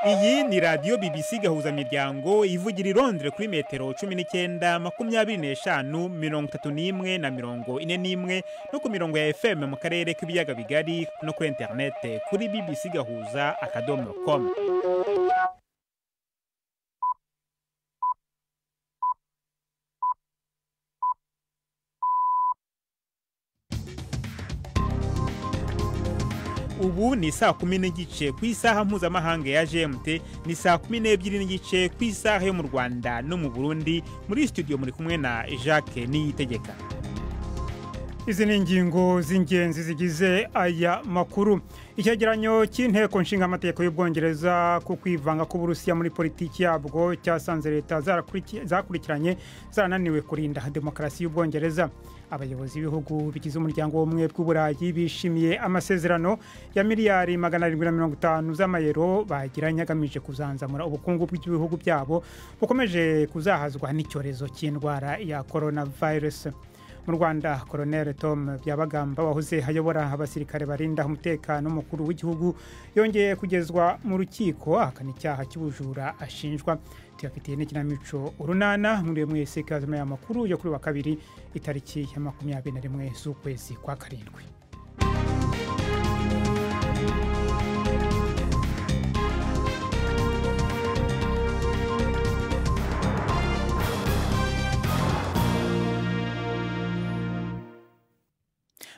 Iyi ni radio BBC gahuza miryango ivugira i Londres kuri metero 19 25 31 na 41 no ku mirongo ya FM mu karere k'ibiyaga bigari no kuri internet kuri bbcgahuza.com. Ubu ni saa 10 n'igice ku isaha mpuzamahanga ya GMT, ni saa 12 n'igice ku isaha yo mu Rwanda no mu Burundi. Muri studio muri kumwe na Jacques Niyitegeka. Izi ni ingingo z'ingenzi zigize aya makuru. Icyegeranyo cy'inteko nshinga amategeko y'Ubwongereza ku kwivanga ku Burusiya muri politiki yabwo cyasanze leta zakurikiranye zarananiwe kurinda demokarasi y'Ubwongereza. Abayobozi b'ibihugu bigize umuryango w'ubumwe bw'Uburayi bishimiye amasezerano ya miliyari 750 z'amayero bagiranye agamije kuzanzamura ubukungu bw'ibihugu byabo bukomeje kuzahazwa n'icyorezo cy'indwara ya coronavirus. Mu Rwanda, Colonel Tom Byabagamba wahoze hayobora abasirikare barinda umutekano mukuru w'igihugu yongeye kugezwa mu rukiko akana icyaha cy'ubujura ashinjwa. Tuyafitiye n'ikinamico urunana muri mwese kazama ya makuru yo kuri wa kabiri itariki ya 21 z'ukwezi kwa karindwi.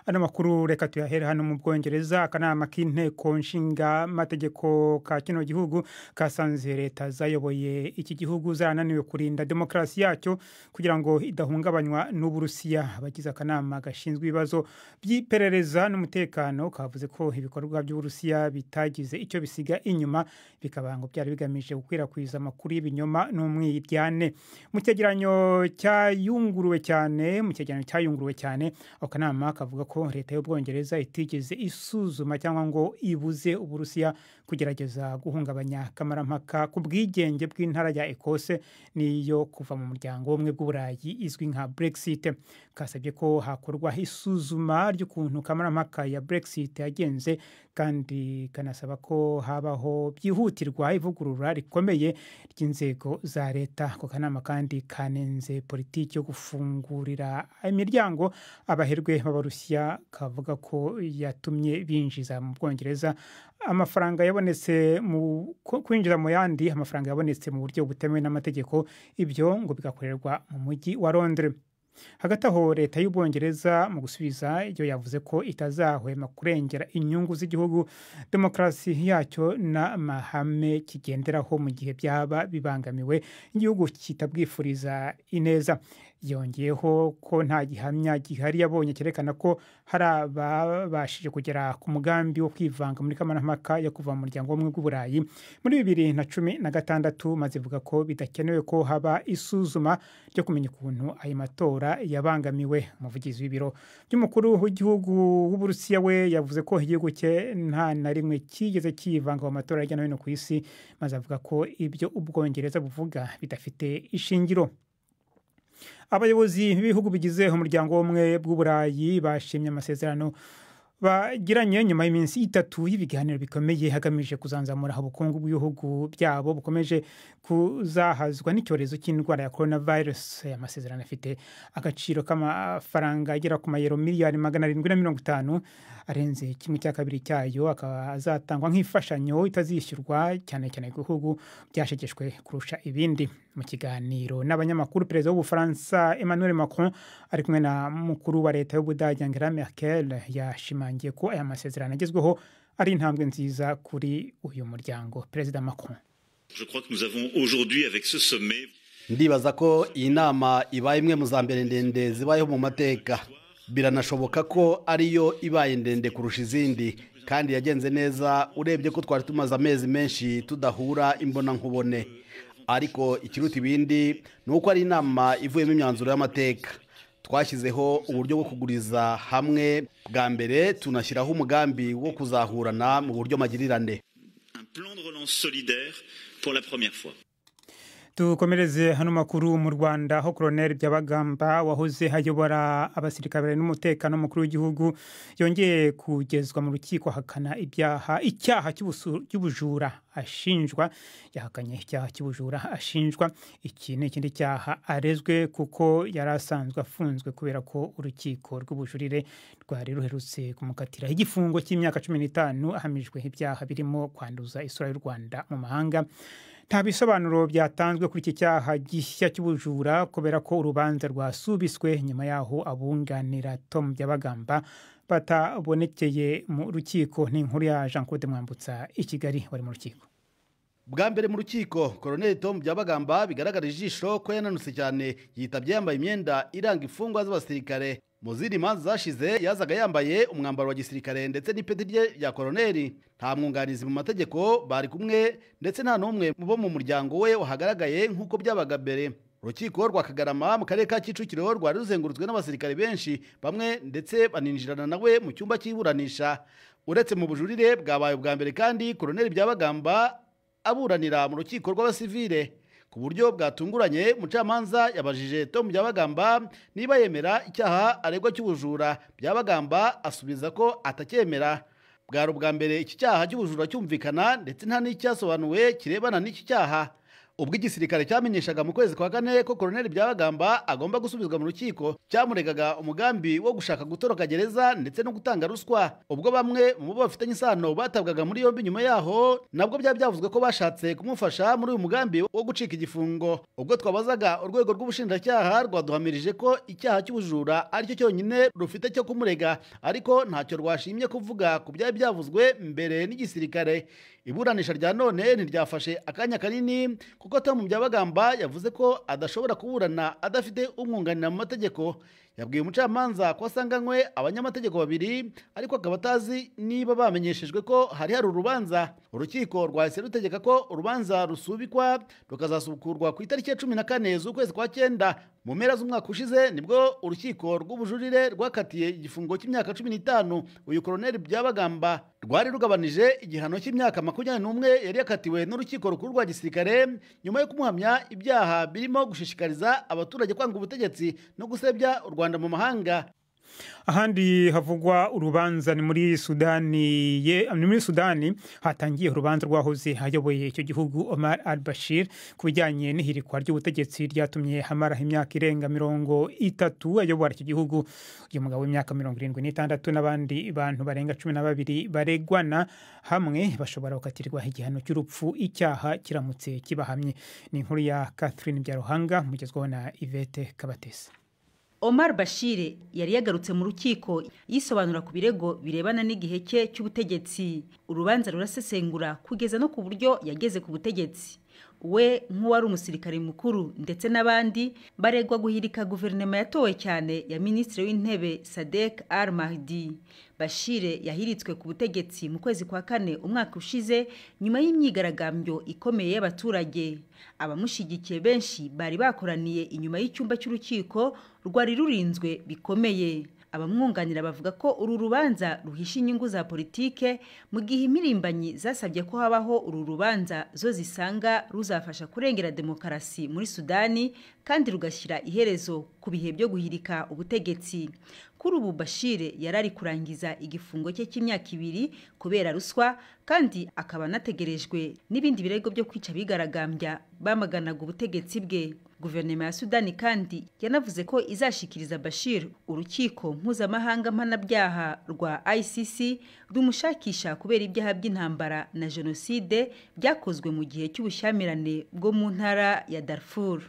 Ano makuru reka tuyahere hano mu Bwongereza. Akanama k'inteko nshinga amategeko ka kino gihugu kasanze leta zayoboye iki gihugu zarananiwe kurinda demokarasi yacyo kugira ngo idahungabanywa n'Uburusiya. Abagize akanama gashinzwe ibibazo by'iperereza n'umutekano kavuze ko ibikorwa by'Uburusiya bitagize icyo bisiga inyuma, bikabango byari bigamije gukwirakwiza amakuru y'ibinyoma n'umwiryane. Mu cyegeranyo cyayunguruwe cyane akanama kavuga ko leta y'Ubwongereza itigeze isuzuma cyangwa ngo ibuze Uburusiya kugerageza guhungabanya kamarampaka ku bwigenge bw'intara ya Ekose niyo kuva mu muryango w'ubumwe bw'Uburayi izwi nka Brexit. Kasabye ko hakorwa isuzuma ry'ukuntu kamarampaka ya Brexit yagenze, kandi kanasaba ko habaho byihutirwa ivugurura rikomeye ry'inzego za leta. Ko kanama kandi kanenze politiki yo gufungurira imiryango abaherwe b'Abarusiya, kavuga ko yatumye binjiza mu Bwongereza amafaranga yabonetse mu kwinjiza mu yandi amafaranga yabonetse mu buryo butemewe n'amategeko, ibyo ngo bigakorerwa mu mujyi wa Londres. Hagati aho leta y'Ubwongereza mu gusubiza iyo yavuze ko itazahwema kurengera inyungu z'igihugu, demokarasi yacyo na mahame kigenderaho mu gihe byaba bibangamiwe igihugu kitabwifuriza ineza. Yongeyeho ko nta gihamya gihari yabonye cyerekana ko hari ababashije kugera ku mugambi wo kwivanga muri kamarampaka yo kuva mu muryango w'ubumwe bw'Uburayi muri 2016, maze ivuga ko bidakenewe ko haba isuzuma ryo kumenya ukuntu ayo matora yabangamiwe. Umuvugizi w'ibiro by'umukuru w'igihugu w'Uburusiya we yavuze ko igihugu cye nta na rimwe kigeze kivanga mu matora hirya no hino ku isi, maze avuga ko ibyo Ubwongereza buvuga bidafite ishingiro. Abayobozi b'ibihugu bigize umuryango w'ubumwe bw'Uburayi bashimye amasezerano bagiranye nyuma y'iminsi 3 y'ibiganiro bikomeye hagamije kuzanzamura ubukungu bw'ibihugu byabo bukomeje kuzahazwa n'icyorezo cy'indwara ya coronavirus. Amasezerano afite agaciro k'amafaranga agera ku mayero miliyari 750, arenze kimwe cya kabiri cyayo akaba azatangwa nk'imfashanyo itazishyurwa cyane cyane ku bihugu byashegeshwe kurusha ibindi. Mu kiganiro n'abanyamakuru, perezida w'Ubufaransa Emmanuel Macron ari kumwe na mukuru wa leta y'Ubudage Angela Merkel yashimangiye ko aya masezerano agezweho ari intambwe nziza kuri uyu muryango. Perezida Macron: Je crois que nous avons aujourd'hui avec ce sommet, ndibaza ko iyi nama ibaye imwe mu za mbere ndende zibayeho mu mateka. Biranashoboka ko ariyo ibaye ndende kurusha izindi, kandi yagenze neza urebye ko twari tumaze amezi menshi tudahura imbona nkubone. Ariko ikiruta ibindi ni uko ari inama ivuyemo imyanzuro y'amateka. Twashyizeho uburyo bwo kuguriza hamwe bwa mbere, tunashyiraho umugambi wo kuzahurana mu buryo magirirane. un plan de relance solidaire pour la première fois. Dukomereze hano makuru mu Rwanda aho Colonel Byabagamba wahoze hayobora abasirikare n'umutekano mukuru w'igihugu yongeye kugezwa mu rukiko hakana icyaha cy'ubujura ashinjwa. Yahakanye icyaha cy'ubujura ashinjwa. Iki ni ikindi cyaha arezwe kuko yarasanzwe afunzwe kubera ko urukiko rw'ubujurire rwari ruherutse kumukatira igifungo cy'imyaka 15 ahamijwe ibyaha birimo kwanduza isura y'u Rwanda mu mahanga. Nta bisobanuro byatanzwe kuri iki cyaha gishya cy'ubujura kubera ko urubanza rwasubiswe nyuma yaho abunganira Tom Byabagamba batabonekeye mu rukiko. Ni inkuru ya Jean Claude Mwambutsa i Kigali wari mu rukiko. Bwa mbere mu rukiko Colonel Tom Byabagamba bigaragara ijisho ko yananutse cyane, yitabye yambaye imyenda iranga imfungwa z'abasirikare. Mu zindi manza zashize yazaga yambaye umwambaro wa gisirikare ndetse n'ipeti rye rya koloneli. Nta mwunganizi mu mategeko bari kumwe ndetse nta n'umwe bo mu muryango we wahagaragaye nk'uko byabaga mbere. Urukiko rwa Kagarama mu karere ka Kicukiro rwari ruzengurutswe n'abasirikare benshi, bamwe ndetse baninjirana nawe mu cyumba cy'iburanisha. Uretse mu bujurire bwabaye ubwa mbere kandi Colonel Byabagamba aburanira mu rukiko rw'abasivile. Ku buryo bwatunguranye umucamanza yabajije Tom Byabagamba niba yemera icyaha aregwa cy'ubujura. Byabagamba asubiza ko atacyemera. Bwari ubwa mbere iki cyaha cy'ubujura cyumvikana ndetse nta n'icyasobanuwe kirebana n'iki cyaha. Ubwo igisirikare cyamenyeshaga mu kwezi kwa kane ko Colonel Byabagamba agomba gusubizwa mu rukiko, cyamuregaga umugambi wo gushaka gutoroka gereza ndetse no gutanga ruswa. Ubwo bamwe mu bo bafitanye isano batabwaga muri yombi nyuma yaho, nabwo byavuzwe ko bashatse kumufasha muri uyu mugambi wo gucika igifungo. Ubwo twabazaga urwego rw'ubushinjacyaha rwaduhamirije ko icyaha cy'ubujura aricyo cyonyine rufite cyo kumurega, ariko ntacyo rwashimye kuvuga ku byari byavuzwe mbere n'igisirikare. Iburanisha rya none ntiryafashe akanya kanini kuko Tom Byabagamba yavuze ko adashobora kuburana adafite umwunganira mu mategeko. Yabwiye umucamanza ko asanganywe abanyamategeko babiri ariko akaba atazi niba bamenyeshejwe ko hari urubanza. Urukiko rwahise rutegeka ko urubanza rusubikwa rukazasubukurwa ku itariki ya 14 z'ukwezi kwa 9. Mu mpera z'umwaka ushize nibwo urukiko rw'ubujurire rwakatiye igifungo cy'imyaka 15 uyu Colonel Byabagamba. Rwari rugabanije igihano cy'imyaka 21 yari yakatiwe n'urukiko rukuru rwa gisirikare nyuma yo kumuhamya ibyaha birimo gushishikariza abaturage kwanga ubutegetsi no gusebya u Rwanda mu mahanga. Ahandi havugwa urubanza ni muri Sudani hatangiye urubanza rwahoze hayoboye icyo gihugu Omar al-Bashir ku bijyanye n'ihirikwa ry'ubutegetsi ryatumye hamara imyaka irenga 30 ayobora icyo gihugu. Uyu mugabo w'imyaka 76 n'abandi bantu barenga 12 baregwana hamwe bashobora gukatirwa igihano cy'urupfu icyaha kiramutse kibahamye. Ni inkuru ya Catherine Byaruhanga mugezweho na Yvette Kabatesi. Omar Bashir yari yagarutse mu rukiko yisobanura ku birego birebana n'igihe cye cy'ubutegetsi. Urubanza rurasesengura kugeza no ku buryo yageze ku butegetsi. We nk'uwari umusirikare mukuru ndetse n'abandi baregwa guhirika guverinoma yatowe cyane ya Minisitiri w'Intebe Sadek al-Mahdi. Bashir yahiritswe ku butegetsi mu kwezi kwa 4 umwaka ushize nyuma y'imyigaragambyo ikomeye y'abaturage. Abamushigikiye benshi bari bakoraniye inyuma y'icyumba cy'urukiko rwari rurinzwe bikomeye. Abamwunganira bavuga ko uru rubanza ruhisha inyungu za politike mu gihe imirimbanyi zasabye ko habaho uru rubanza zo zisanga ruzafasha kurengera demokarasi muri Sudani kandi rugashyira iherezo ku bihe byo guhirika ubutegetsi. Kuri ubu Bashir yarari kurangiza igifungo cye cy'imyaka 2 kubera ruswa kandi akaba nategerejwe n'ibindi birego byo kwica bigaragambya bamaganaga ubutegetsi bwe. Guverinoma ya Sudani kandi yanavuze ko izashikiriza Bashir urukiko mpuzamahanga mpanabyaha rwa ICC rumushakisha kubera ibyaha by'intambara na jenoside byakozwe mu gihe cy'ubushyamirane bwo mu ntara ya Darfur.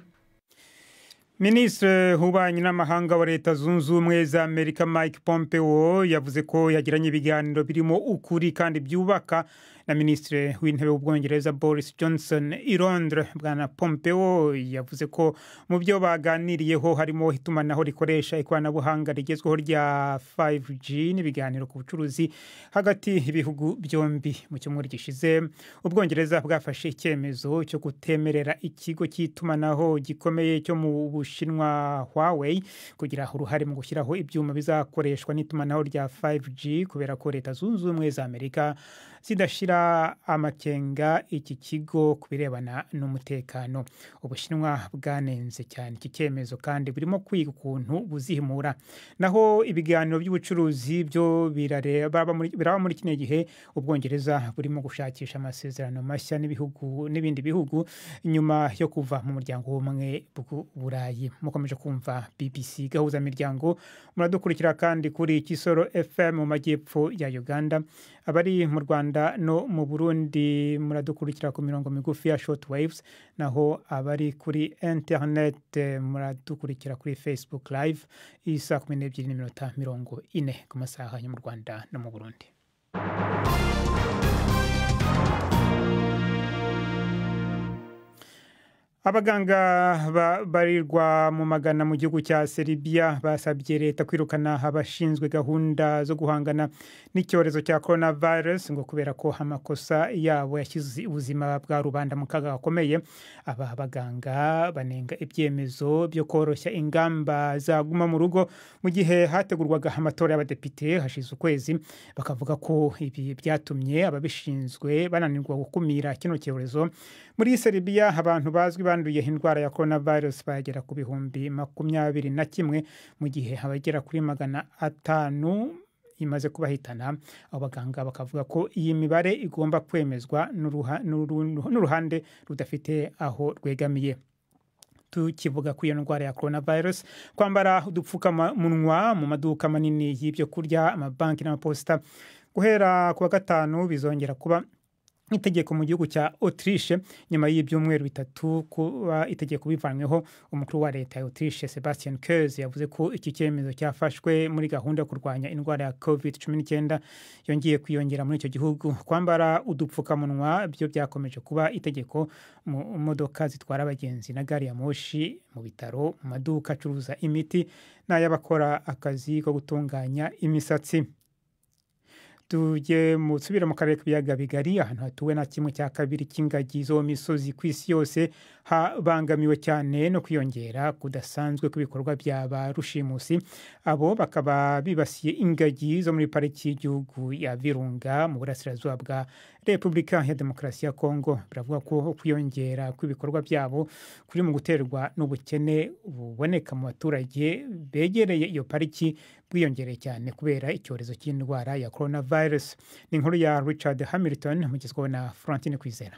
Minisitiri w'ububanyi n'amahanga wa Leta Zunze Ubumwe za Amerika Mike Pompeo yavuze ko yagiranye ibiganiro birimo ukuri kandi byubaka na Minisitiri w'Intebe w'Ubwongereza Boris Johnson i Londres. Bwana Pompeo yavuze ko mu byo baganiriyeho harimo itumanaho rikoresha ikoranabuhanga rigezweho rya 5G n'ibiganiro ku bucuruzi hagati y'ibihugu byombi. Mu cyumweru gishize Ubwongereza bwafashe icyemezo cyo kutemerera ikigo cy'itumanaho gikomeye cyo mu Bushinwa Huawei kugira uruhare mu gushyiraho ibyuma bizakoreshwa n'itumanaho rya 5G kubera ko Leta Zunze Ubumwe za Amerika zidashira amakenga iki kigo kubirebana n'umutekano. Ubushinwa bwanenze cyane iki cyemezo kandi burimo kwiga ukuntu buzihimura. Naho ibiganiro by'ubucuruzi byo biraba muri kino gihe Ubwongereza burimo gushakisha amasezerano mashya n'ibindi bihugu nyuma yo kuva mu muryango w'ubumwe bw'Uburayi. Mukomeje kumva BBC gahuza miryango, muradukurikira kandi kuri Kisoro FM mu majyepfo ya Uganda. Abari mu Rwanda no mu Burundi muradukurikira ku mirongo migufi ya shortwaves, naho abari kuri internet muradukurikira kuri Facebook live isa 12:40 ku masaha yo mu Rwanda no mu Burundi. Abaganga barirwa mu magana mu gihugu cya Serbia basabye leta kwirukana abashinzwe gahunda zo guhangana n'icyorezo cya coronavirus ngo kubera ko amakosa yabo yashyize ubuzima bwa rubanda mu kaga gakomeye. Aba baganga banenga ibyemezo byo koroshya ingamba zaguma mu rugo mu gihe hategurwaga amatora y'abadepite hashize ukwezi. Bakavuga ko ibi byatumye ababishinzwe bananirwa gukumira kino cyorezo. Muri Serbia abantu bazwi banduye indwara ya coronavirus bagera ku 21,000 mu gihe abagera kuri 500 imaze kubahitana. Abaganga bakavuga ko iyi mibare igomba kwemezwa n'uruhande rudafite aho rwegamiye. Tukivuga ku iyo ndwara ya coronavirus, kwambara udupfukamunwa mu maduka manini y'ibyo kurya, amabanki n'amaposita guhera ku wa gatanu bizongera kuba itegeko mu gihugu cya Autriche nyuma y'ibyumweru 3 kuba itegeko bivanyweho. Umukuru wa leta ya Autriche Sebastian Kurz yavuze ko iki cyemezo cyafashwe muri gahunda yo kurwanya indwara ya COVID-19 yongeye kwiyongera muri icyo gihugu. Kwambara udupfukamunwa byo byakomeje kuba itegeko mu modoka zitwara abagenzi na gari ya moshi, mu bitaro, mu maduka acuruza imiti n'ay'abakora akazi ko gutunganya imisatsi. Tujye musubira mu karere k'ibiyaga bigari, ahantu hatuwe na 1/2 cy'ingagi zo misozi ku isi yose habangamiwe cyane no kwiyongera kudasanzwe kw'ibikorwa by'aba rushimusi. Abo bakaba bibasiye ingagi zo muri pariki y'igihugu ya Virunga mu burasirazuba bwa Repubulika ya Demokarasi ya Kongo. Biravuga ko kwiyongera kw'ibikorwa byabo kuri mu guterwa n'ubukene buboneka mu baturage begereye iyo pariki bwiyongereye cyane kubera icyorezo cy'indwara ya coronavirus. Ni inkuru ya Richard Hamilton mugezweho na Francine Kwizera.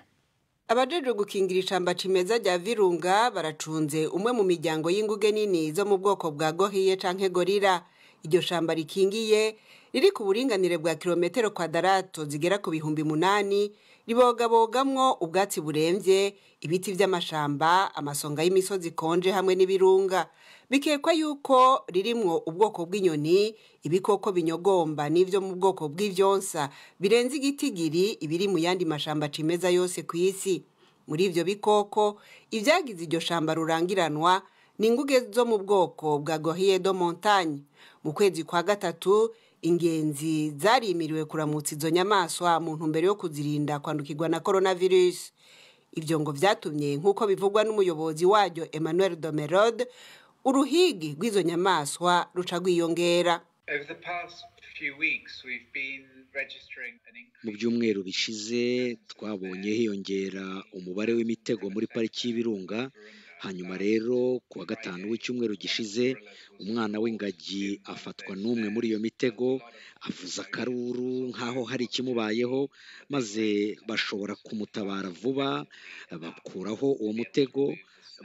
Abajejwe gukingira ishamba cimeza rya Virunga baracunze umwe mu miryango y'inguge nini zo mu bwoko bwa gohiye canke gorira. Iryo shamba rikingiye riri ku buringanire bwa kilometero kwadarato zigera ku 8,000, ribogabogamwo ubwatsi buremvye, ibiti vy'amashamba, amasonga y'imisozi konje hamwe n'ibirunga. Bikekwa yuko ririmwo ubwoko bw'inyoni, ibikoko binyogomba n'ivyo mu bwoko bw'ivyonsa birenze igitigiri ibiri mu yandi mashamba cimeza yose ku isi. Muri ivyo bikoko ivyagize iryo shamba rurangiranwa ni inguge zo mu bwoko bwa Gohille de Montagne. Mu kwezi kwa gatatu ingenzi zarimiriwe kuramutsa izo nyamaswa mu ntumbero yo kuzirinda kwandukirwa na coronavirus. Ivyo ngo vyatumye nk'uko bivugwa n'umuyobozi waryo Emmanuel Domerode, uruhigi rw'izo nyamaswa ruca rwiyongera. Mu byumweru bishize twabonye hiyongera umubare w'imitego muri pariki y'Ibirunga. Hanyuma rero ku wa gatanu w'icyumweru gishize umwana w'ingagi afatwa n'umwe muri iyo mitego, avuza akaruru nk'aho hari ikimubayeho, maze bashobora kumutabara vuba, bakuraho uwo mutego,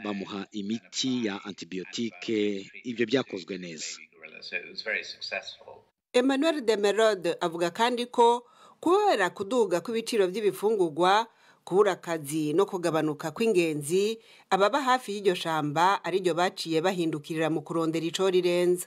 bamuha imiti ya antibiyotike. Ibyo byakozwe neza. Emmanuel Demerode avuga kandi ko kubera kuduga kw'ibiciro by'ibifungurwa, kubura akazi no kugabanuka kw'ingenzi, ababa hafi y'iryo shamba ari ryo baciye bahindukirira mu kurondera ico rirenza.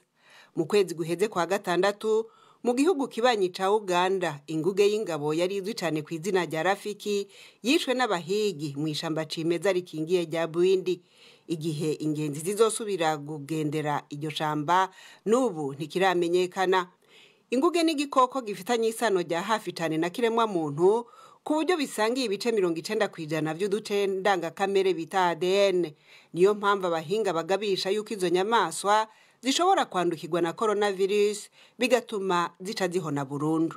Mu kwezi guheze kwa gatandatu mu gihugu kibanyi ca Uganda, inguge y'ingabo yari izwi cyane ku izina rya Rafiki yishwe n'abahigi mu ishamba cimeza rikingiye rya Bwindi. Igihe ingenzi zizosubira kugendera iryo shamba n'ubu ntikiramenyekana. Inguge n'igikoko gifitanye isano rya hafi cyane na kiremwa muntu, ku buryo bisangiye ibice 90% by'uduce ndangakamere bita ADN. Niyo mpamvu abahinga bagabisha yuko izo nyamaswa zishobora kwandukirwa na coronavirus bigatuma zica zihona burundu.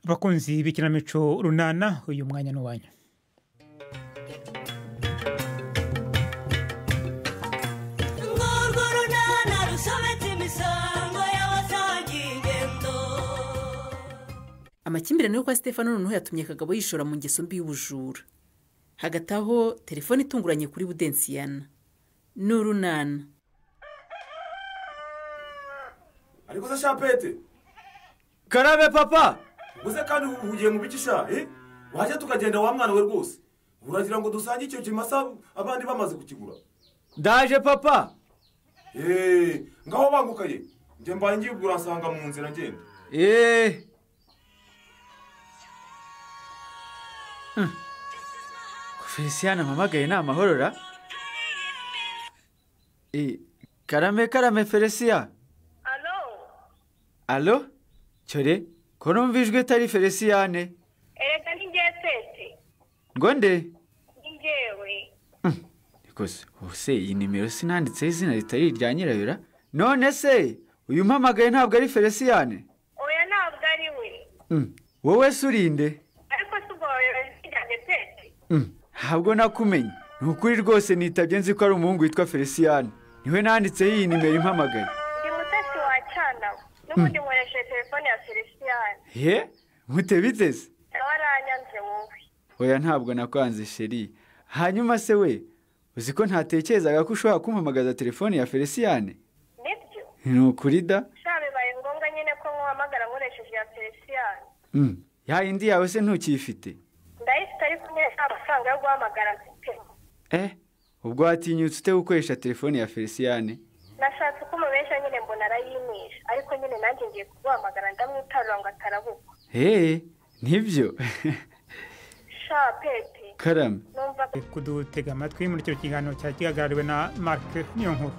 Bakunzi b'ikinamico runana, uyu mwanya n'uwanyu. Amakimbirane yo kwa Stefano noneho yatumye Kagabo yishora mu ngeso mbi y'ubujura. Hagati aho telefone itunguranye kuri Budensiyana n'urunana. Ariko se Shapete Karame papa guze kandi uhugiye mu bikisha waje tukagenda wa mwana we rwose uragira ngo dusange icyo kimasa abandi bamaze kukigura. Ndaje papa. Ngaho bangukaye nje mbaye ngiye nsanga mu nzira ngenda. Feliciana mamagaye na mahorora. Karame Felicia. Allo? Chore, ko numvijwe tari Feliciane. Erega ningesete. Ngonde? Ningewe. Nikose, ose iyi nimero sinanditse izina ritari rya nyirayura. None se, uyu mpamagaye ntabwo ari Feliciane? Oya ntabwo ari we. Wowe surinde? Ariko sugoye singesete. Ntabwo nakumenye. Nukuri rwose nitabye nzi ko ari umuhungu witwa Feliciane. Niwe nanditse iyi nimero impamagaye. Ndi mutasi wa cyana. Nubundi nkoresha telefone ya Feliciane. Mutebiteze? Waranyanze wowe. Oya ntabwo nakwanze sheri. Hanyuma se we, uzi ko ntatekerezaga ko ushobora kumpamagaza telefone ya Feliciane? Nibyo. Nukuri da? Bibaye ngombwa nyine ko nkuhamagara nkoresheje ya Feliciane. Ya indi yawe se ntukifite? Ndayifite ariko nyine amafaranga yo guhamagara mfite. Ubwo watinyutse ute gukoresha telefone ya Feliciane? Nashatse kumubesha nyine mbona arayimisha ariko nyine nanjye ngiye kuguhamagara ndamwitarura ngo atarabuka. Nibyo. Shapete. Karame. Kudutega amatwi muri icyo kiganiro cyagihagarariwe na Mark Niyonkuru.